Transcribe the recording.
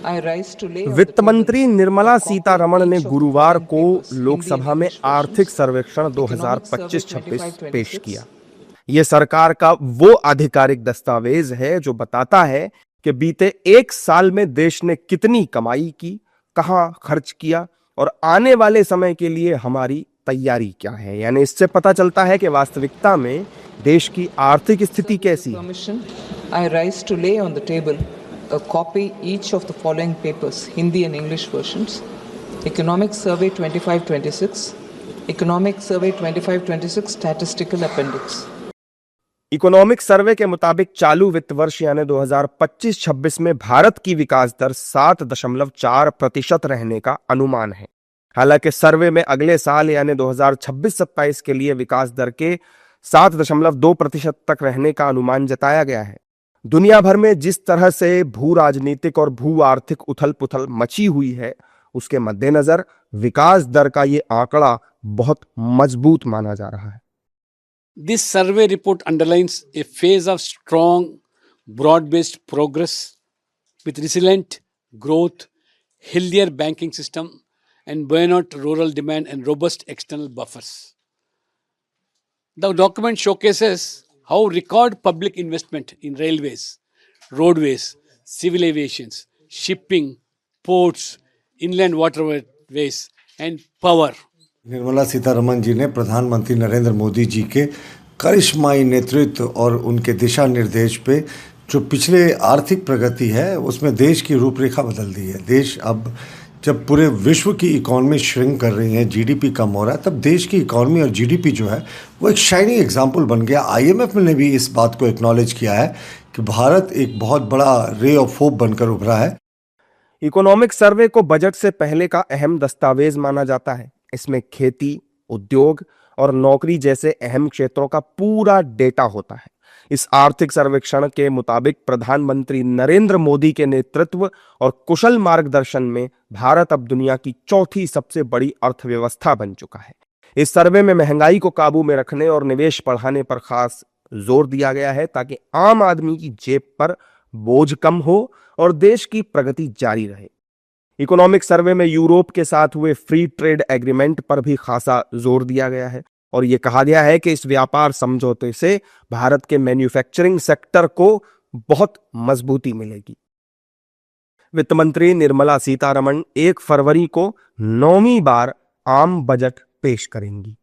वित्त मंत्री निर्मला सीतारमण ने गुरुवार को लोकसभा में आर्थिक सर्वेक्षण 2025-26 पेश किया। यह सरकार का वो आधिकारिक दस्तावेज है जो बताता है कि बीते एक साल में देश ने कितनी कमाई की, कहां खर्च किया और आने वाले समय के लिए हमारी तैयारी क्या है। यानी इससे पता चलता है कि वास्तविकता में देश की आर्थिक स्थिति कैसी है। I rise to lay on the table a copy each of the following papers, Hindi and English versions. Economic Survey 25-26, Economic Survey 25-26 Statistical Appendix. Economic survey के मुताबिक चालू वित्त वर्ष यानी 2025-26 में भारत की विकास दर 7.4% रहने का अनुमान है। हालांकि सर्वे में अगले साल यानी 2026-27 के लिए विकास दर के 7.2% तक रहने का अनुमान जताया गया है। दुनिया भर में जिस तरह से भू राजनीतिक और भू आर्थिक उथल पुथल मची हुई है, उसके मद्देनजर विकास दर का ये आंकड़ा बहुत मजबूत माना जा रहा है। This survey report underlines a phase of strong, broad-based progress with resilient growth, healthier banking system, and buoyant rural demand and robust external buffers. The document showcases how record public investment in railways, roadways, civil aviation, shipping, ports, inland waterways, and power. Nirmala Sitharaman ji ने प्रधानमंत्री नरेंद्र मोदी जी के करिश्माई नेतृत्व और उनके दिशा निर्देश पे जो पिछले आर्थिक प्रगति है उसमें देश की रूपरेखा बदल दी है। देश अब जब पूरे विश्व की इकोनॉमी श्रिंक कर रही है, जीडीपी कम हो रहा है, तब देश की इकोनॉमी और जीडीपी जो है वो एक शाइनिंग एग्जाम्पल बन गया। आईएमएफ ने भी इस बात को एक्नॉलेज किया है कि भारत एक बहुत बड़ा रे ऑफ होप बनकर उभरा है। इकोनॉमिक सर्वे को बजट से पहले का अहम दस्तावेज माना जाता है। इसमें खेती, उद्योग और नौकरी जैसे अहम क्षेत्रों का पूरा डेटा होता है। इस आर्थिक सर्वेक्षण के मुताबिक प्रधानमंत्री नरेंद्र मोदी के नेतृत्व और कुशल मार्गदर्शन में भारत अब दुनिया की चौथी सबसे बड़ी अर्थव्यवस्था बन चुका है। इस सर्वे में महंगाई को काबू में रखने और निवेश बढ़ाने पर खास जोर दिया गया है ताकि आम आदमी की जेब पर बोझ कम हो और देश की प्रगति जारी रहे। इकोनॉमिक सर्वे में यूरोप के साथ हुए फ्री ट्रेड एग्रीमेंट पर भी खासा जोर दिया गया है और यह कहा गया है कि इस व्यापार समझौते से भारत के मैन्युफैक्चरिंग सेक्टर को बहुत मजबूती मिलेगी। वित्त मंत्री निर्मला सीतारमण 1 फरवरी को 9वीं बार आम बजट पेश करेंगी।